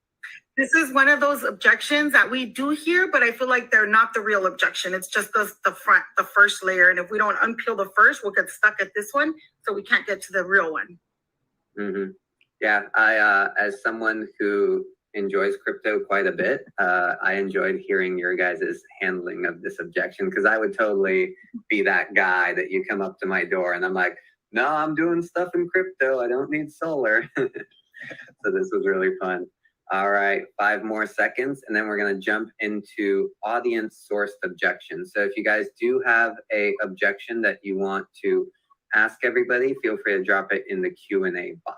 This is one of those objections that we do hear, but I feel like they're not the real objection. It's just the first layer. And if we don't unpeel the first, we'll get stuck at this one. So we can't get to the real one. Mm-hmm. Yeah, I as someone who enjoys crypto quite a bit, I enjoyed hearing your guys' handling of this objection, because I would totally be that guy that you come up to my door and I'm like, no, I'm doing stuff in crypto. I don't need solar. So this was really fun. All right, 5 more seconds, and then we're going to jump into audience-sourced objections. So if you guys do have a objection that you want to ask everybody, feel free to drop it in the Q&A box.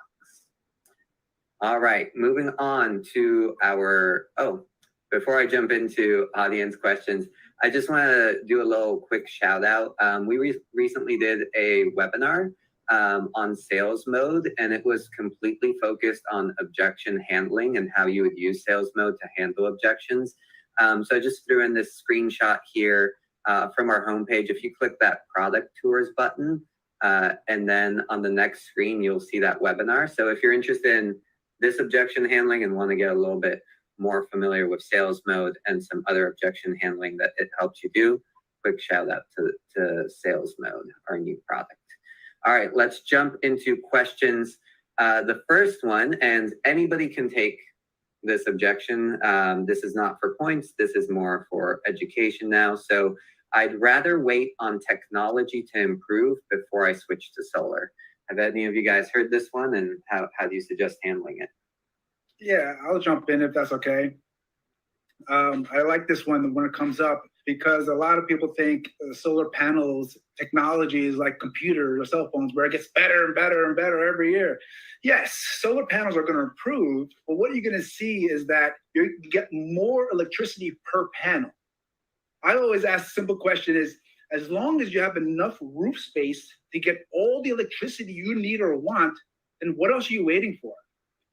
All right, moving on to our, before I jump into audience questions, I just want to do a little quick shout out. We recently did a webinar on sales mode, and it was completely focused on objection handling and how you would use sales mode to handle objections. So I just threw in this screenshot here from our homepage. If you click that product tours button, and then on the next screen, you'll see that webinar. So if you're interested in this objection handling and want to get a little bit more familiar with sales mode and some other objection handling that it helps you do, quick shout out to sales mode, our new product. All right, let's jump into questions. The first one, and anybody can take this objection. This is not for points. This is more for education now. So I'd rather wait on technology to improve before I switch to solar. Have any of you guys heard this one, and how do you suggest handling it? Yeah, I'll jump in if that's okay. I like this one when it comes up, because a lot of people think solar panels technology is like computers or cell phones, where it gets better and better and better every year. Yes, solar panels are going to improve, but what you're going to see is that you get more electricity per panel. I always ask a simple question is, as long as you have enough roof space to get all the electricity you need or want, then what else are you waiting for?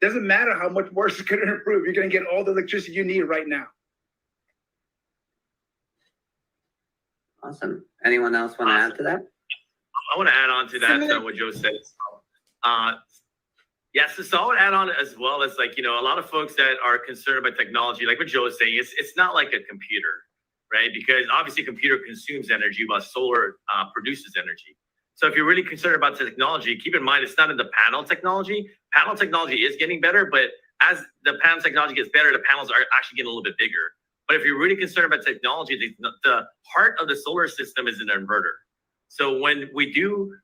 Doesn't matter how much worse it's going to improve. You're going to get all the electricity you need right now. Awesome. Anyone else want to add to that? I want to add on to that, what Joe said. Yes, so I would add on as well as, like, a lot of folks that are concerned about technology, like what Joe is saying, it's not like a computer, right? Because obviously a computer consumes energy, while solar produces energy. So if you're really concerned about technology, keep in mind, it's not in the panel technology. Panel technology is getting better, but as the panel technology gets better, the panels are actually getting a little bit bigger. But if you're really concerned about technology, the heart of the solar system is an inverter. So when we do,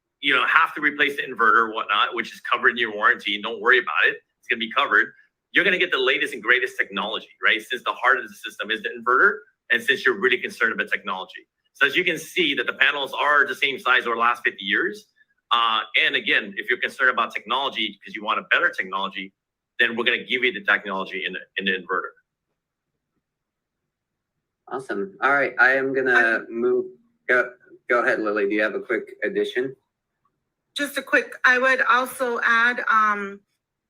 have to replace the inverter or whatnot, which is covered in your warranty, and don't worry about it, it's going to be covered. You're going to get the latest and greatest technology, right? Since the heart of the system is the inverter, and since you're really concerned about technology. So as you can see that the panels are the same size over the last 50 years. And again, if you're concerned about technology because you want a better technology, then we're going to give you the technology in the inverter. Awesome. All right, I am gonna move. Go ahead, Lily. Do you have a quick addition? Just a quick, I would also add,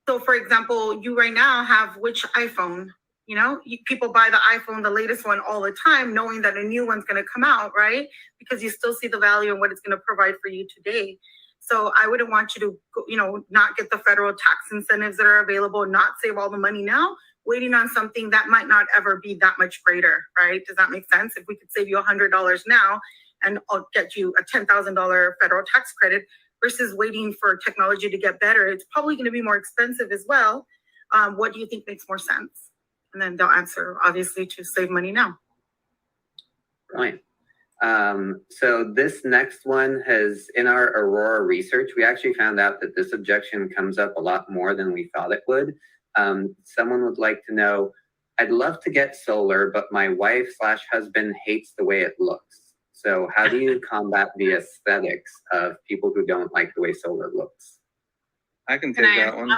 so for example, you right now have which iPhone? You know, people buy the iPhone, the latest one, all the time, knowing that a new one's going to come out, right? Because you still see the value and what it's going to provide for you today. So I wouldn't want you to, you know, not get the federal tax incentives that are available, not save all the money now, waiting on something that might not ever be that much greater, right? Does that make sense? If we could save you $100 now and I'll get you a $10,000 federal tax credit versus waiting for technology to get better, it's probably going to be more expensive as well. What do you think makes more sense? And then they'll answer, obviously, to save money now. Right. So this next one has, in our Aurora research, we actually found out that this objection comes up a lot more than we thought it would. Someone would like to know, I'd love to get solar, but my wife/husband hates the way it looks. So how do you combat the aesthetics of people who don't like the way solar looks? I can take that one.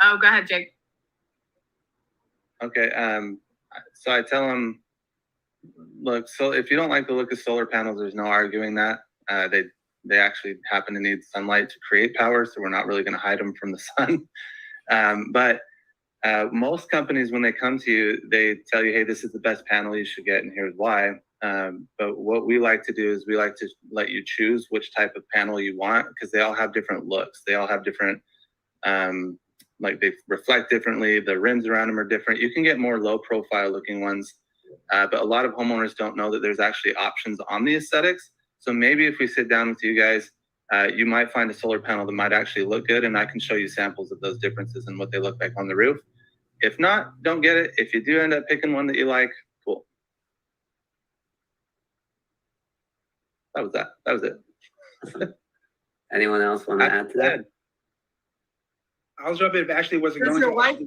Oh, go ahead, Jake. Okay. So I tell them, look, so if you don't like the look of solar panels, there's no arguing that. They actually happen to need sunlight to create power, so we're not really going to hide them from the sun. But most companies, when they come to you, they tell you, hey, this is the best panel you should get, and here's why. But what we like to do is we like to let you choose which type of panel you want, because they all have different looks. They all have different, like they reflect differently. The rims around them are different. You can get more low profile looking ones, but a lot of homeowners don't know that there's actually options on the aesthetics. So maybe if we sit down with you guys, you might find a solar panel that might actually look good, and I can show you samples of those differences and what they look like on the roof. If not, don't get it. If you do end up picking one that you like, cool. That was it. Anyone else want to add to that? I'll jump in if Ashley wasn't Does going your to. wife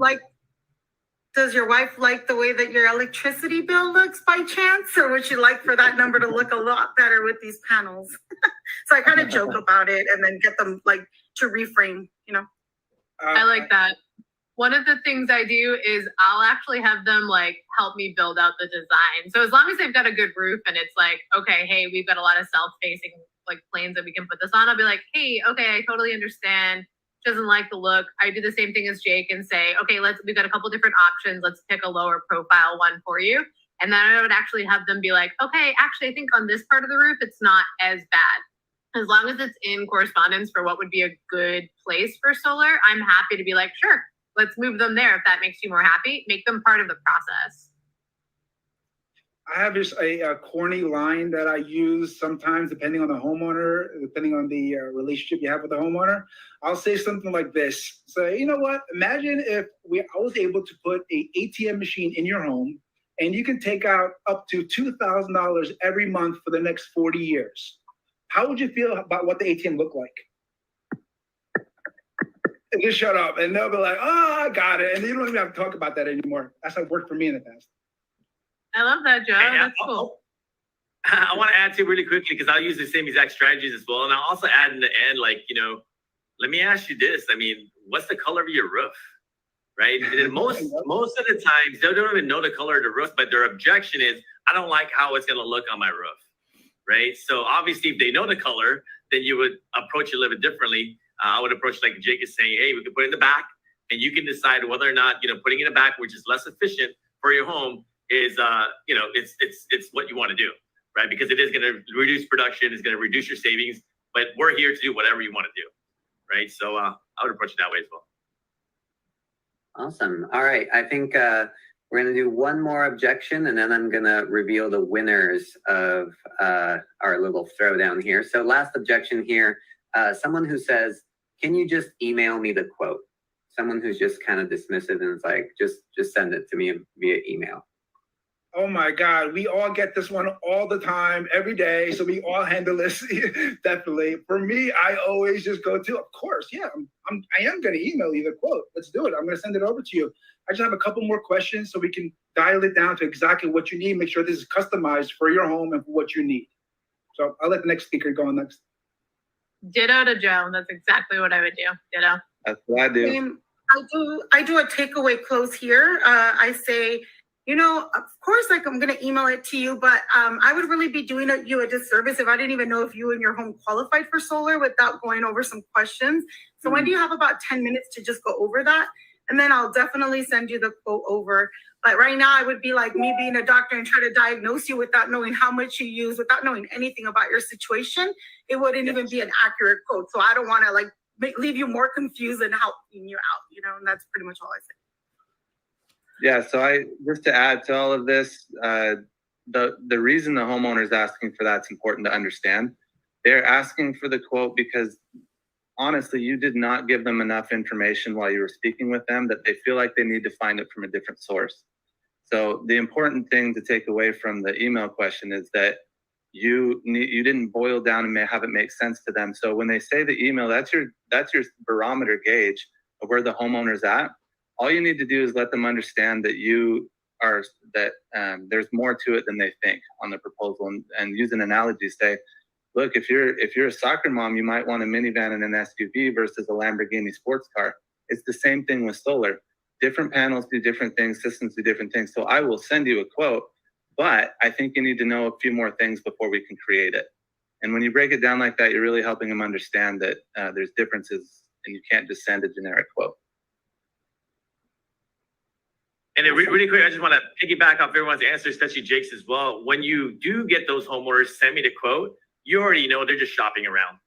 like the way that your electricity bill looks by chance, or would she like for that number to look a lot better with these panels? So I kind of joke about it and then get them like to reframe, you know. I like that. One of the things I do is I'll actually have them like help me build out the design. So as long as they've got a good roof and it's like, okay, hey, we've got a lot of south-facing like planes that we can put this on, I'll be like, hey, okay, I totally understand. Doesn't like the look. I do the same thing as Jake and say, okay, we've got a couple different options. Let's pick a lower profile one for you. And then I would actually have them be like, okay, actually, I think on this part of the roof, it's not as bad. As long as it's in correspondence for what would be a good place for solar, I'm happy to be like, sure, let's move them there if that makes you more happy. Make them part of the process. I have just a corny line that I use sometimes, depending on the homeowner, depending on the relationship you have with the homeowner. I'll say something like this. Say, you know what? Imagine if I was able to put an ATM machine in your home, and you can take out up to $2,000 every month for the next 40 years. How would you feel about what the ATM looked like? And just shut up, and they'll be like, "Oh, I got it," and you don't even have to talk about that anymore. That's how it worked for me in the past. I love that, Joe. That's cool. I want to add to really quickly, because I'll use the same exact strategies as well. And I'll also add in the end, like, you know, let me ask you this. I mean, what's the color of your roof? Right? And most of the times, they don't even know the color of the roof, but their objection is, I don't like how it's going to look on my roof. Right? So obviously, if they know the color, then you would approach it a little bit differently. I would approach like Jake is saying, hey, we can put it in the back, and you can decide whether or not, you know, putting it in the back, which is less efficient for your home, is you know, it's what you want to do, right? Because it is going to reduce production, it's going to reduce your savings, but we're here to do whatever you want to do, right? So I would approach it that way as well. Awesome. All right. I think we're going to do one more objection, and then I'm going to reveal the winners of our little throwdown here. So last objection here, someone who says, can you just email me the quote? Someone who's just kind of dismissive and is like, just send it to me via email. Oh my God, we all get this one all the time, every day. So we all handle this definitely. For me, I always just go to, of course, yeah, I am going to email you the quote. Let's do it. I'm going to send it over to you. I just have a couple more questions so we can dial it down to exactly what you need. Make sure this is customized for your home and for what you need. So I'll let the next speaker go on next. Ditto to Joe. That's exactly what I would do. Ditto. That's what I do. I do a takeaway close here. I say, you know, of course, like I'm going to email it to you, but I would really be doing you a disservice if I didn't even know if you and your home qualified for solar without going over some questions. So when do you have about 10 minutes to just go over that? And then I'll definitely send you the quote over. But right now, it would be like me being a doctor and try to diagnose you without knowing how much you use, without knowing anything about your situation. It wouldn't even be an accurate quote. So I don't want to like leave you more confused and helping you out, you know, and that's pretty much all I say. Yeah, so just to add to all of this, the reason the homeowner is asking for that's important to understand. They're asking for the quote because honestly, you did not give them enough information while you were speaking with them that they feel like they need to find it from a different source. So the important thing to take away from the email question is that you didn't boil down and have it make sense to them. So when they say the email, that's your barometer gauge of where the homeowner's at. All you need to do is let them understand that there's more to it than they think on the proposal, and use an analogy. Say, look, if you're a soccer mom, you might want a minivan and an SUV versus a Lamborghini sports car. It's the same thing with solar. Different panels do different things, systems do different things. So I will send you a quote, but I think you need to know a few more things before we can create it. And when you break it down like that, you're really helping them understand that there's differences and you can't just send a generic quote. And then really quick, I just want to piggyback off everyone's answer, especially Jake's as well. When you do get those homeowners, send me the quote. You already know they're just shopping around,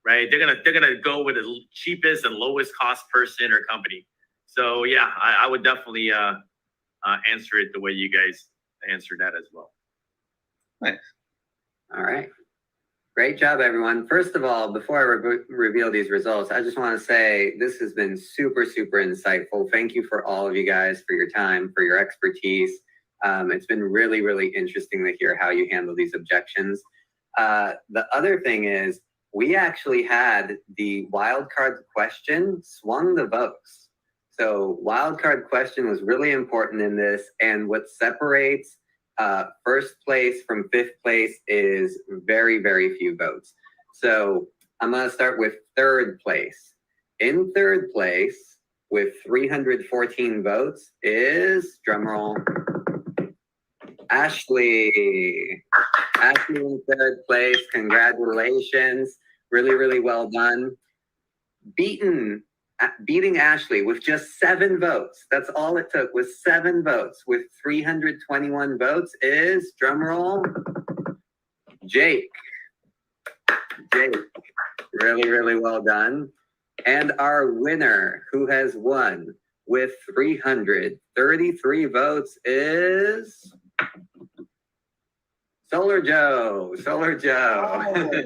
right? They're gonna go with the cheapest and lowest cost person or company. So yeah, I would definitely answer it the way you guys answered that as well. Nice. All right. Great job, everyone. First of all, before I reveal these results, I just want to say this has been super, super insightful. Thank you for all of you guys for your time, for your expertise. It's been really, really interesting to hear how you handle these objections. The other thing is we actually had the wildcard question swung the votes. So wildcard question was really important in this. And what separates first place from fifth place is very, very few votes. So I'm going to start with third place. In third place with 314 votes is, drumroll, Ashleigh. Ashleigh in third place. Congratulations. Really, really well done. Beating Ashleigh with just 7 votes. That's all it took, was 7 votes with 321 votes is, drumroll, Jake. Jake, really, really well done. And our winner, who has won with 333 votes is Solar Joe. Solar Joe. Oh,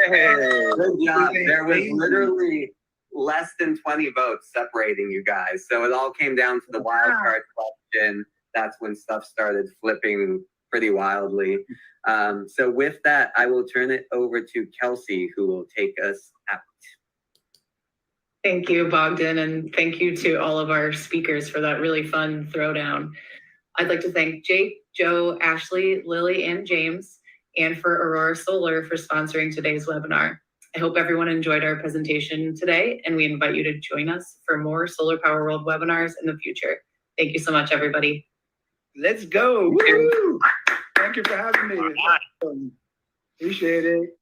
Hey. Good job. There was literally less than 20 votes separating you guys. So it all came down to the wild card question. That's when stuff started flipping pretty wildly. So with that, I will turn it over to Kelsey, who will take us out. Thank you, Bogdan, and thank you to all of our speakers for that really fun throwdown. I'd like to thank Jake, Joe, Ashleigh, Lily, and James, and for Aurora Solar for sponsoring today's webinar. I hope everyone enjoyed our presentation today, and we invite you to join us for more Solar Power World webinars in the future. Thank you so much, everybody. let's go. Woo! Thank you for having me. Appreciate it.